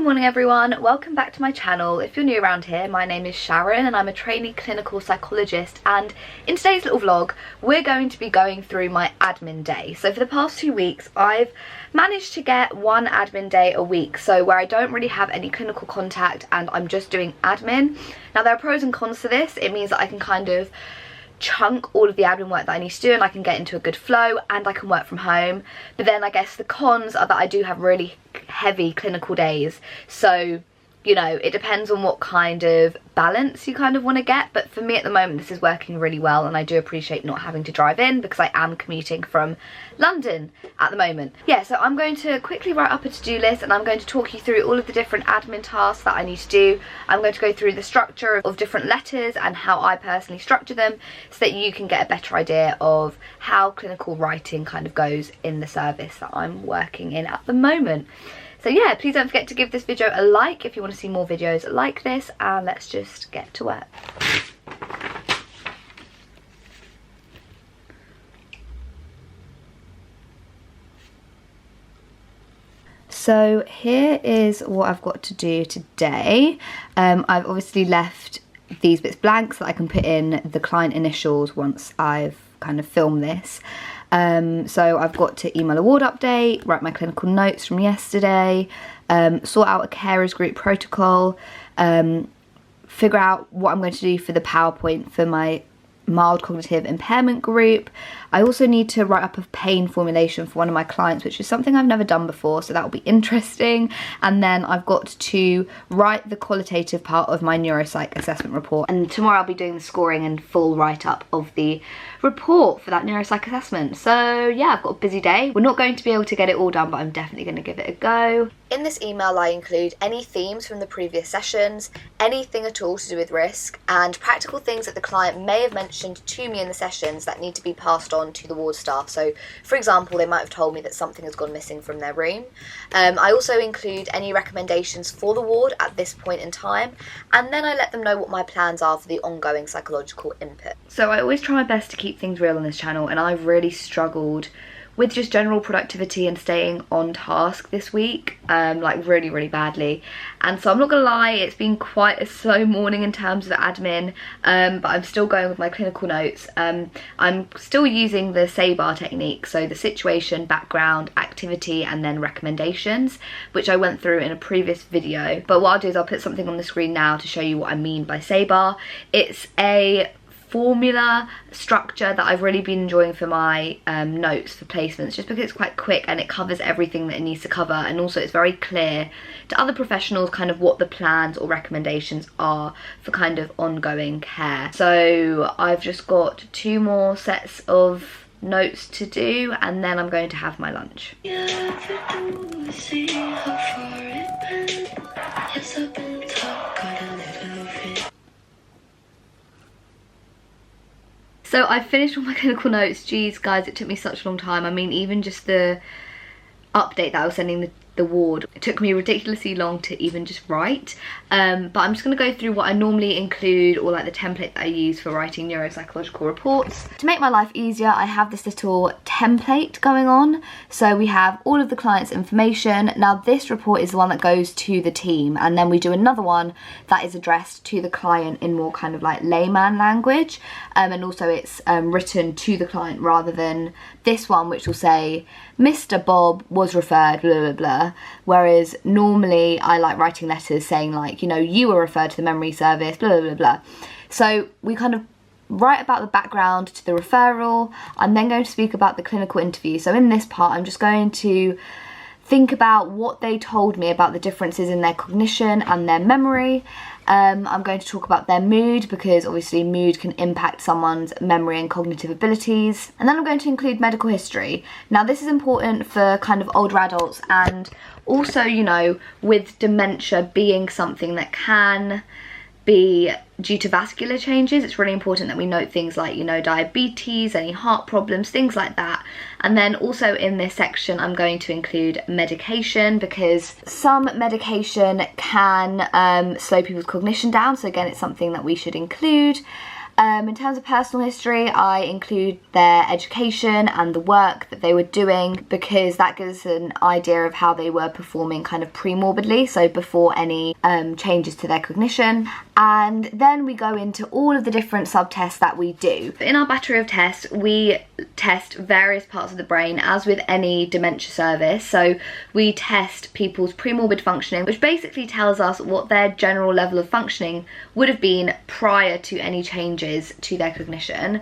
morning everyone, welcome back to my channel. If you're new around here, my name is Sharon and I'm a trainee clinical psychologist, and in today's little vlog we're going to be going through my admin day. So for the past 2 weeks I've managed to get one admin day a week, so where I don't really have any clinical contact and I'm just doing admin. Now there are pros and cons to this. It means that I can kind of chunk all of the admin work that I need to do and I can get into a good flow and I can work from home. But then I guess the cons are that I do have really heavy clinical days, so you know, it depends on what kind of balance you kind of want to get. But for me at the moment this is working really well, and I do appreciate not having to drive in because I am commuting from London at the moment. Yeah, so I'm going to quickly write up a to-do list and I'm going to talk you through all of the different admin tasks that I need to do. I'm going to go through the structure of different letters and how I personally structure them so that you can get a better idea of how clinical writing kind of goes in the service that I'm working in at the moment. So yeah, please don't forget to give this video a like if you want to see more videos like this, and let's just get to work. So here is what I've got to do today. I've obviously left these bits blank so that I can put in the client initials once I've kind of filmed this. So I've got to email a ward update, write my clinical notes from yesterday, sort out a carers group protocol, figure out what I'm going to do for the PowerPoint for my mild cognitive impairment group. I also need to write up a pain formulation for one of my clients, which is something I've never done before, so that will be interesting. And then I've got to write the qualitative part of my neuropsych assessment report, and tomorrow I'll be doing the scoring and full write-up of the report for that neuropsych assessment. So yeah, I've got a busy day. We're not going to be able to get it all done, but I'm definitely going to give it a go. In this email I include any themes from the previous sessions, anything at all to do with risk, and practical things that the client may have mentioned to me in the sessions that need to be passed on to the ward staff. So for example, they might have told me that something has gone missing from their room. I also include any recommendations for the ward at this point in time, and then I let them know what my plans are for the ongoing psychological input. So I always try my best to keep things real on this channel, and I've really struggled with just general productivity and staying on task this week, like really badly. And so I'm not gonna lie, it's been quite a slow morning in terms of admin, but I'm still going with my clinical notes. I'm still using the SABAR technique, so the situation, background, activity, and then recommendations, which I went through in a previous video. But what I'll do is I'll put something on the screen now to show you what I mean by SABAR. It's a formula structure that I've really been enjoying for my notes for placements, just because it's quite quick and it covers everything that it needs to cover, and also it's very clear to other professionals kind of what the plans or recommendations are for kind of ongoing care. So I've just got 2 more sets of notes to do and then I'm going to have my lunch. So I finished all my clinical notes. Geez guys, it took me such a long time. I mean, even just the update that I was sending the ward, it took me ridiculously long to even just write. But I'm just going to go through what I normally include, or like the template that I use for writing neuropsychological reports. To make my life easier, I have this little template going on. So we have all of the client's information. Now this report is the one that goes to the team, and then we do another one that is addressed to the client in more kind of like layman language, and also it's written to the client rather than this one which will say Mr. Bob was referred blah blah blah, whereas normally I like writing letters saying like, you know, you were referred to the memory service blah blah blah blah. So we kind of write about the background to the referral. I'm then going to speak about the clinical interview. So in this part I'm just going to think about what they told me about the differences in their cognition and their memory. I'm going to talk about their mood, because obviously mood can impact someone's memory and cognitive abilities. And then I'm going to include medical history. Now this is important for kind of older adults, and also, you know, with dementia being something that can be due to vascular changes, it's really important that we note things like, you know, diabetes, any heart problems, things like that. And then also in this section I'm going to include medication, because some medication can slow people's cognition down, so again it's something that we should include. In terms of personal history, I include their education and the work that they were doing, because that gives an idea of how they were performing kind of pre-morbidly, so before any changes to their cognition. And then we go into all of the different subtests that we do. In our battery of tests, we test various parts of the brain, as with any dementia service. So we test people's pre-morbid functioning, which basically tells us what their general level of functioning would have been prior to any changes to their cognition.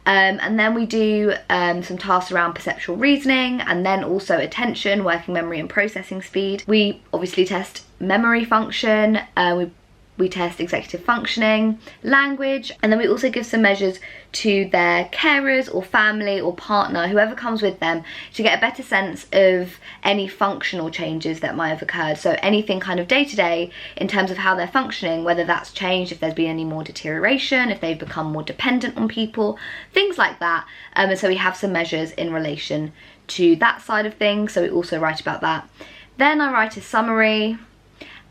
And then we do some tasks around perceptual reasoning, and then also attention, working memory and processing speed. We obviously test memory function, we test executive functioning, language, and then we also give some measures to their carers or family or partner, whoever comes with them, to get a better sense of any functional changes that might have occurred. So anything kind of day to day in terms of how they're functioning, whether that's changed, if there's been any more deterioration, if they've become more dependent on people, things like that. And so we have some measures in relation to that side of things, so we also write about that. Then I write a summary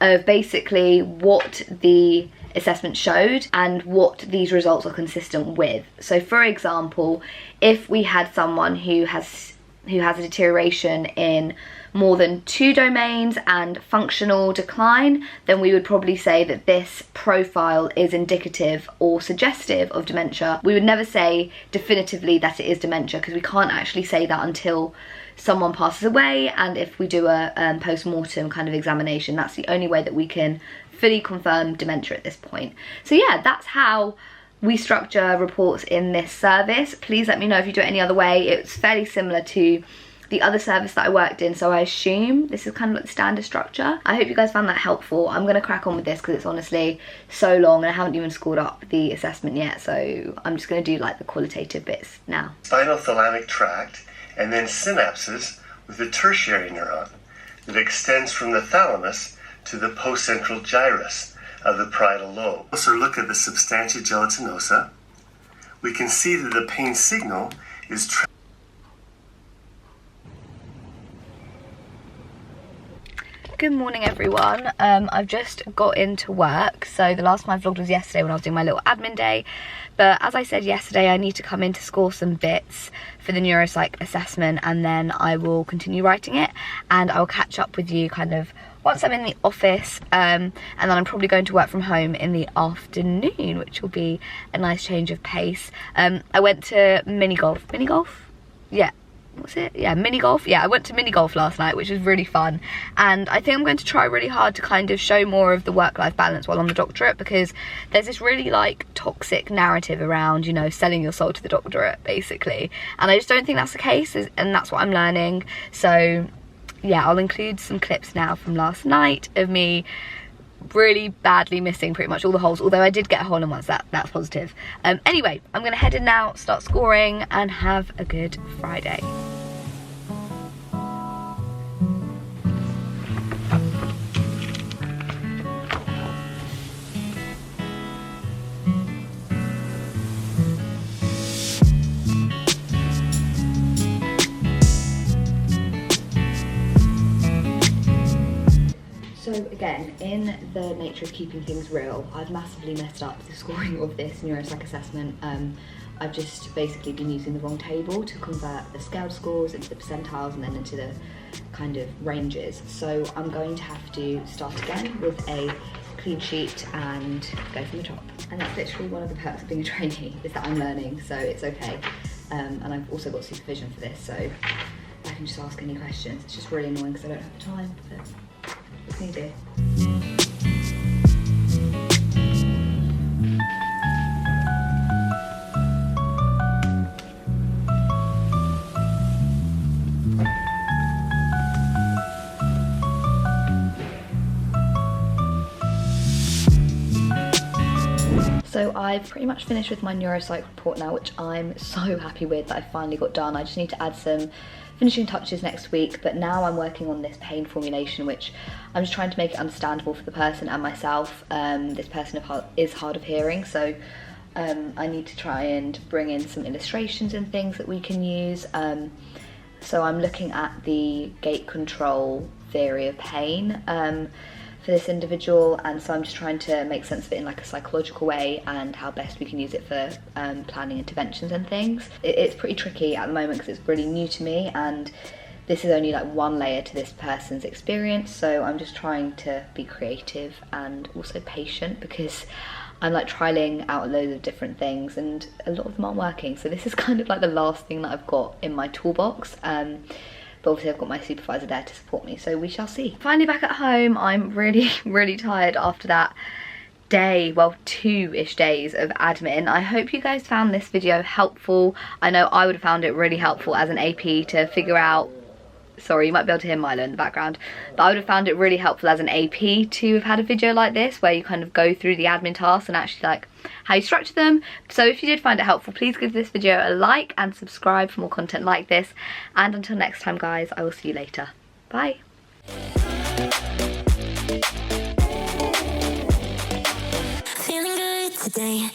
of basically what the assessment showed and what these results are consistent with. So for example, if we had someone who has a deterioration in more than 2 domains and functional decline, then we would probably say that this profile is indicative or suggestive of dementia. We would never say definitively that it is dementia, because we can't actually say that until someone passes away, and if we do a post-mortem kind of examination. That's the only way that we can fully confirm dementia at this point. So yeah, that's how we structure reports in this service. Please let me know if you do it any other way. It's fairly similar to the other service that I worked in, so I assume this is kind of like the standard structure. I hope you guys found that helpful. I'm going to crack on with this because it's honestly so long and I haven't even scored up the assessment yet, so I'm just going to do like the qualitative bits now. Spinal thalamic tract, and then synapses with a tertiary neuron that extends from the thalamus to the postcentral gyrus of the parietal lobe. Also look at the substantia gelatinosa. We can see that the pain signal is Good morning everyone. I've just got into work, so the last time I vlogged was yesterday when I was doing my little admin day, but as I said yesterday, I need to come in to score some bits for the neuropsych assessment, and then I will continue writing it, and I'll catch up with you kind of once I'm in the office, and then I'm probably going to work from home in the afternoon, which will be a nice change of pace. I went to mini golf, yeah, what's it? Yeah, mini golf. Yeah, I went to mini golf last night, which was really fun, and I think I'm going to try really hard to kind of show more of the work-life balance while on the doctorate, because there's this really like toxic narrative around, you know, selling your soul to the doctorate basically, and I just don't think that's the case, and that's what I'm learning. So yeah, I'll include some clips now from last night of me really badly missing pretty much all the holes, although I did get a hole in once. That's positive. Anyway, I'm gonna head in now, start scoring, and have a good Friday. So again, in the nature of keeping things real, I've massively messed up the scoring of this neuropsych assessment. I've just basically been using the wrong table to convert the scaled scores into the percentiles and then into the kind of ranges. So I'm going to have to start again with a clean sheet and go from the top. And that's literally one of the perks of being a trainee, is that I'm learning, so it's okay. And I've also got supervision for this, so I can just ask any questions. It's just really annoying because I don't have the time, but what can you do? So I've pretty much finished with my neuropsych report now, which I'm so happy with that I finally got done. I just need to add some finishing touches next week, but now I'm working on this pain formulation, which I'm just trying to make it understandable for the person and myself. This person is hard of hearing, so I need to try and bring in some illustrations and things that we can use. So I'm looking at the gate control theory of pain. for this individual, and so I'm just trying to make sense of it in like a psychological way and how best we can use it for planning interventions and things. It's pretty tricky at the moment because it's really new to me, and this is only like one layer to this person's experience, so I'm just trying to be creative and also patient because I'm like trialing out loads of different things and a lot of them aren't working. So this is kind of like the last thing that I've got in my toolbox. But obviously I've got my supervisor there to support me, so we shall see. Finally back at home. I'm really, really tired after that day, well, 2-ish days of admin. I hope you guys found this video helpful. I know I would have found it really helpful as an AP to figure out, sorry, you might be able to hear Milo in the background, but I would have found it really helpful as an AP to have had a video like this where you kind of go through the admin tasks and actually like how you structure them. So if you did find it helpful, please give this video a like and subscribe for more content like this. And until next time guys, I will see you later. Bye. Feeling good today.